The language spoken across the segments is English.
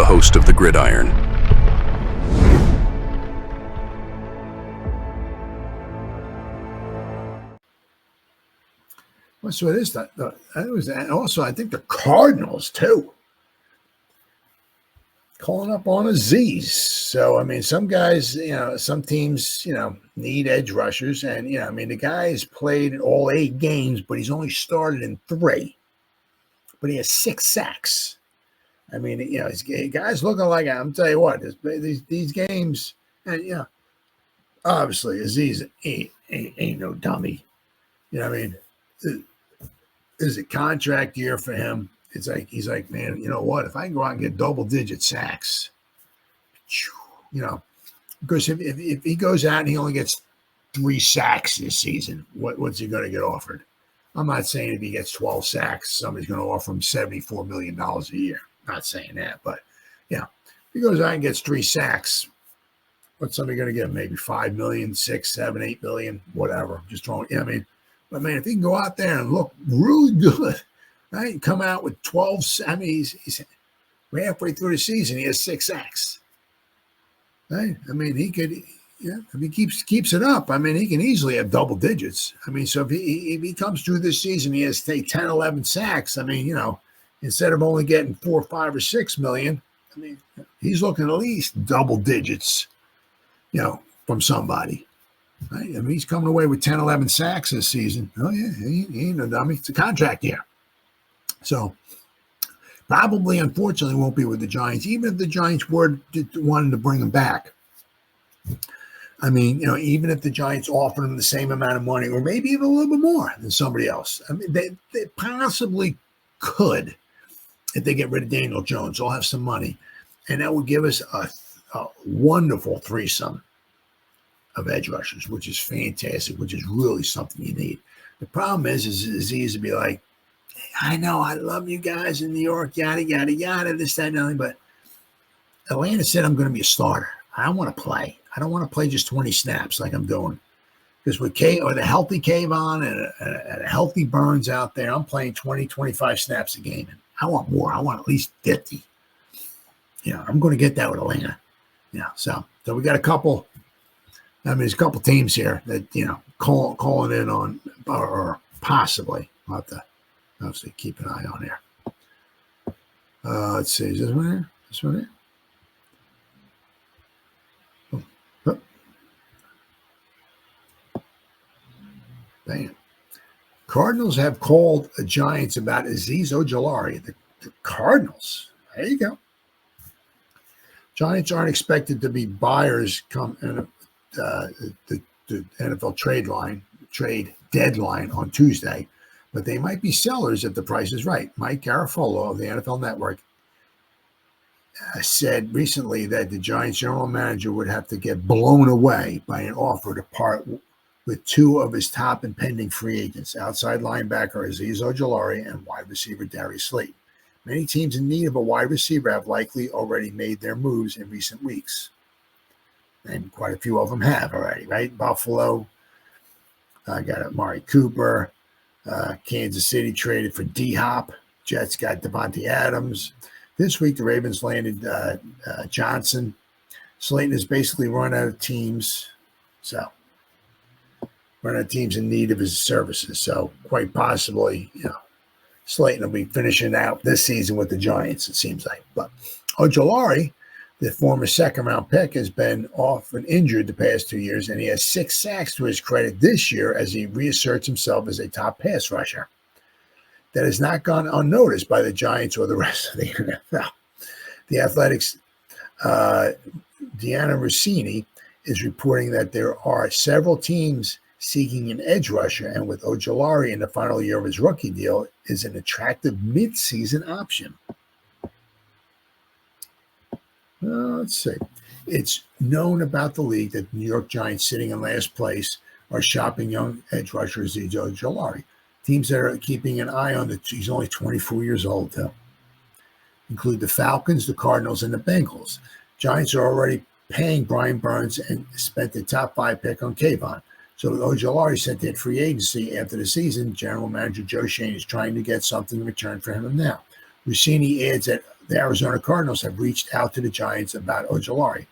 host of the Gridiron. Well, so it is that was, and also I think the Cardinals too calling up on Azeez. So I mean, some guys, some teams, need edge rushers, and the guy's played in all 8 games, but he's only started in 3. But he has 6 sacks. I mean, his guys looking like, I'm tell you what, these games, and obviously Azeez ain't no dummy. You know what I mean? This is a contract year for him. It's like he's like, man, you know what? If I can go out and get double-digit sacks, because if he goes out and he only gets 3 sacks this season, what's he going to get offered? I'm not saying if he gets 12 sacks, somebody's going to offer him $74 million a year. Not saying that, but if he goes out and gets 3 sacks, what's somebody going to give him? Maybe $5 million, $6, $7, $8 million, whatever. Just throwing. But man, if he can go out there and look really good, right, and come out with 12, he's halfway through the season, he has 6 sacks. Right? I mean, he could, if he keeps it up, I mean, he can easily have double digits. I mean, so if he comes through this season, he has, say, 10, 11 sacks. I mean, instead of only getting 4, 5, or 6 million, I mean, he's looking at least double digits, from somebody. Right? I mean, he's coming away with 10, 11 sacks this season. Oh, yeah, he ain't no dummy. It's a contract year. So, probably, unfortunately, won't be with the Giants, even if the Giants wanted to bring him back. I mean, even if the Giants offered him the same amount of money, or maybe even a little bit more than somebody else. I mean, they possibly could if they get rid of Daniel Jones. They'll have some money. And that would give us a wonderful threesome of edge rushers, which is fantastic, which is really something you need. The problem is Azeez would be like, I know, I love you guys in New York, yada, yada, yada, this, that, and nothing, but Atlanta said I'm going to be a starter. I want to play. I don't want to play just 20 snaps like I'm doing. Because with the healthy Kayvon and a healthy Burns out there, I'm playing 20, 25 snaps a game. And I want more. I want at least 50. I'm going to get that with Atlanta. So we got a couple. I mean, there's a couple teams here that, calling in on, or possibly. I'll have to obviously keep an eye on there. Let's see. Is this one here? This one here? Oh. Bam. Cardinals have called the Giants about Azeez Ojulari. The Cardinals. There you go. Giants aren't expected to be buyers come in the NFL trade deadline on Tuesday, but they might be sellers if the price is right. Mike Garafolo of the NFL Network said recently that the Giants general manager would have to get blown away by an offer to part with 2 of his top impending free agents, outside linebacker Azeez Ojulari and wide receiver Darius Slayton. Many teams in need of a wide receiver have likely already made their moves in recent weeks. And quite a few of them have already, right? Buffalo got Amari Cooper. Kansas City traded for D-Hop. Jets got Devontae Adams. This week, the Ravens landed Johnson. Slayton has basically run out of teams. So, run out of teams in need of his services. So, quite possibly, Slayton will be finishing out this season with the Giants, it seems like. But Ojulari, the former second-round pick, has been often injured the past 2 years, and he has 6 sacks to his credit this year as he reasserts himself as a top pass rusher. That has not gone unnoticed by the Giants or the rest of the NFL. The Athletics' Diana Russini is reporting that there are several teams seeking an edge rusher, and with Ojulari in the final year of his rookie deal, is an attractive mid-season option. Let's see. It's known about the league that the New York Giants, sitting in last place, are shopping young edge rusher Azeez Ojulari. Teams that are keeping an eye on he's only 24 years old, though, include the Falcons, the Cardinals, and the Bengals. Giants are already paying Brian Burns and spent the top 5 pick on Kayvon. So Ojulari said that free agency after the season, general manager Joe Schoen is trying to get something in return for him now. Russini adds that the Arizona Cardinals have reached out to the Giants about Ojulari.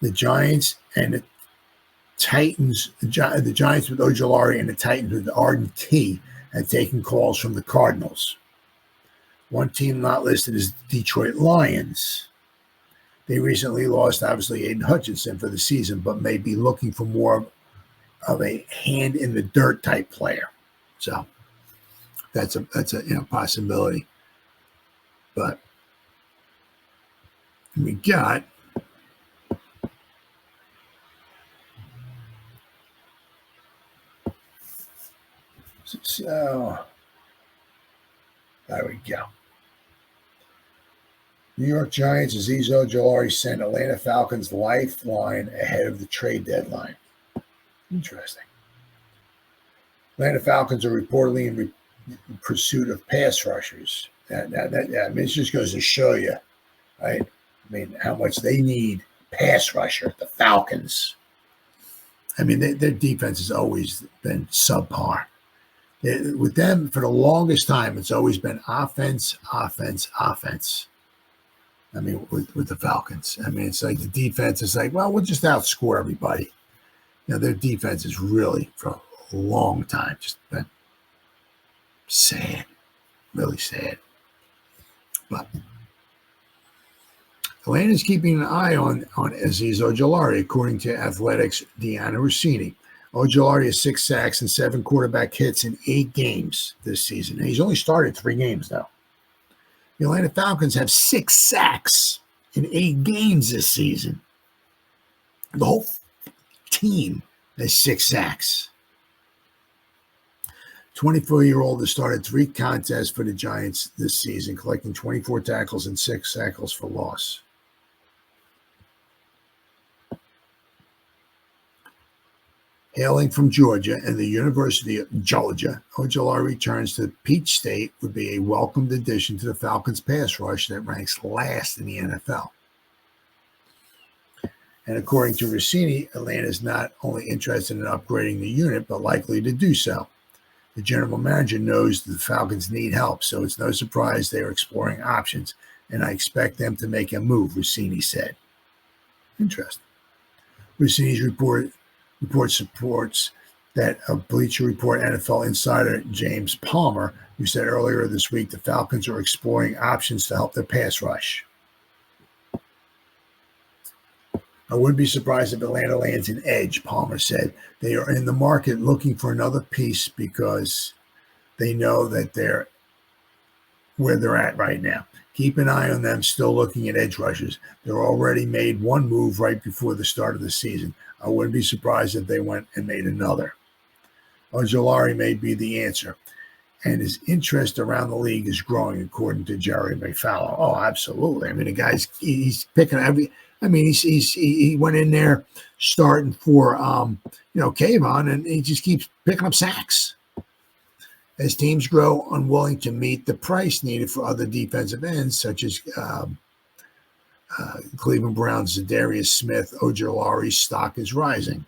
The Giants and the Titans, the Giants with Ojulari and the Titans with Arden T had taken calls from the Cardinals. One team not listed is the Detroit Lions. They recently lost, obviously, Aiden Hutchinson for the season, but may be looking for more of a hand-in-the-dirt type player. So that's a possibility. But we got so there we go. New York Giants, Azeez Ojulari sent Atlanta Falcons Lifeline ahead of the trade deadline. Interesting. Atlanta Falcons are reportedly in pursuit of pass rushers. It just goes to show you, right? I mean, how much they need pass rusher, the Falcons. I mean, their defense has always been subpar. With them, for the longest time, it's always been offense, offense, offense. I mean, with the Falcons. I mean, it's like the defense is like, well, we'll just outscore everybody. Their defense is really, for a long time, just been sad, really sad. But Atlanta's keeping an eye on Azeez Ojulari, according to Athletics' Diana Russini. Ojulari has 6 sacks and 7 quarterback hits in 8 games this season. And he's only started 3 games, though. The Atlanta Falcons have 6 sacks in 8 games this season. The whole team has 6 sacks. 24-year-old has started 3 contests for the Giants this season, collecting 24 tackles and 6 tackles for loss. Hailing from Georgia and the University of Georgia, Ojulari returns to Peach State would be a welcomed addition to the Falcons' pass rush that ranks last in the NFL. And according to Russini, Atlanta is not only interested in upgrading the unit, but likely to do so. The general manager knows the Falcons need help, so it's no surprise they are exploring options, and I expect them to make a move, Russini said. Interesting. Russini's report supports that of Bleacher Report NFL insider James Palmer, who said earlier this week the Falcons are exploring options to help their pass rush. I wouldn't be surprised if Atlanta lands an edge, Palmer said. They are in the market looking for another piece because they know that they're where they're at right now. Keep an eye on them still looking at edge rushers. They're already made one move right before the start of the season. I wouldn't be surprised if they went and made another. Ojulari may be the answer, and his interest around the league is growing, according to Jerry McFarland. Oh, absolutely. I mean, he's picking every. I mean, he went in there starting for Kayvon, and he just keeps picking up sacks. As teams grow unwilling to meet the price needed for other defensive ends, such as Cleveland Browns' Zadarius Smith, Ojulari's stock is rising.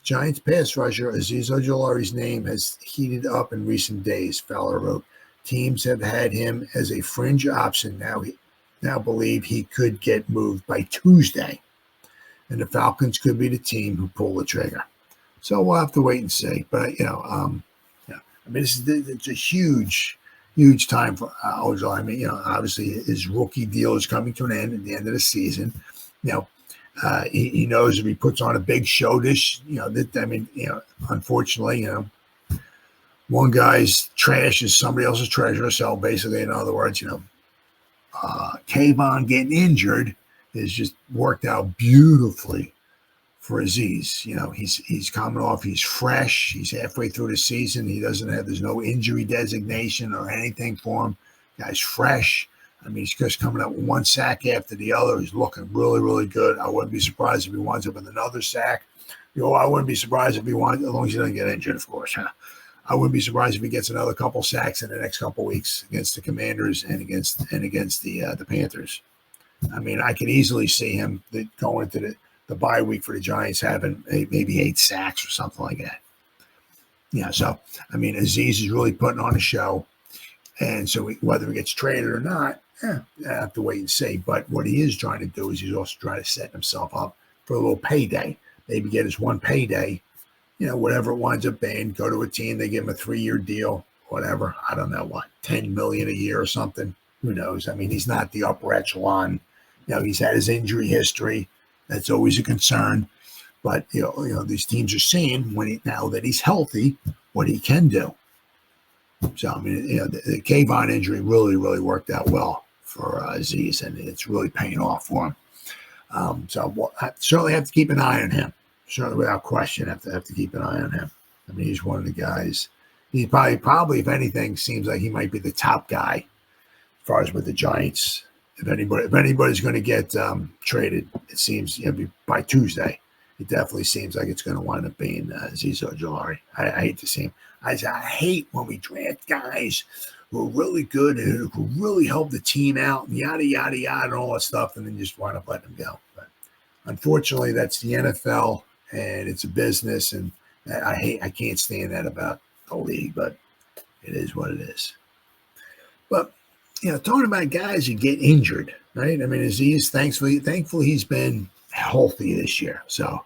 Giants pass rusher Azeez Ojulari's name has heated up in recent days, Fowler wrote. Teams have had him as a fringe option now believe he could get moved by Tuesday, and the Falcons could be the team who pull the trigger. So we'll have to wait and see. But I mean, it's a huge time for Ojulari. I mean, obviously his rookie deal is coming to an end at the end of the season. He knows if he puts on a big show unfortunately, one guy's trash is somebody else's treasure. So basically, in other words, Kayvon getting injured has just worked out beautifully for Azeez. He's coming off, he's fresh, he's halfway through the season. There's no injury designation or anything for him. Guy's fresh. I mean, he's just coming up with 1 sack after the other. He's looking really, really good. I wouldn't be surprised if he winds up with another sack. I wouldn't be surprised if he winds, as long as he doesn't get injured, of course. I wouldn't be surprised if he gets another couple sacks in the next couple weeks against the Commanders and against the Panthers. I mean, I could easily see him going into the bye week for the Giants having maybe 8 sacks or something like that. So, I mean, Azeez is really putting on a show. And so whether he gets traded or not, I have to wait and see. But what he is trying to do is he's also trying to set himself up for a little payday. Maybe get his one payday, whatever it winds up being, go to a team, they give him a 3-year deal, whatever. I don't know what, $10 million a year or something. Who knows? I mean, he's not the upper echelon. He's had his injury history. That's always a concern. But these teams are seeing now that he's healthy, what he can do. So I mean, the Kayvon injury really, really worked out well for Azeez, and it's really paying off for him. I certainly have to keep an eye on him. Certainly, without question, have to keep an eye on him. I mean, he's one of the guys. He probably, if anything, seems like he might be the top guy as far as with the Giants. If anybody's going to get traded, it seems by Tuesday. It definitely seems like it's going to wind up being Azeez Ojulari. I hate to see him. I hate when we draft guys who are really good and who really help the team out and yada, yada, yada, and all that stuff, and then just wind up letting them go. But unfortunately, that's the NFL, and it's a business, and I can't stand that about the league, but it is what it is. But, talking about guys who get injured, right? I mean, Azeez, thankfully he's been healthy this year, so.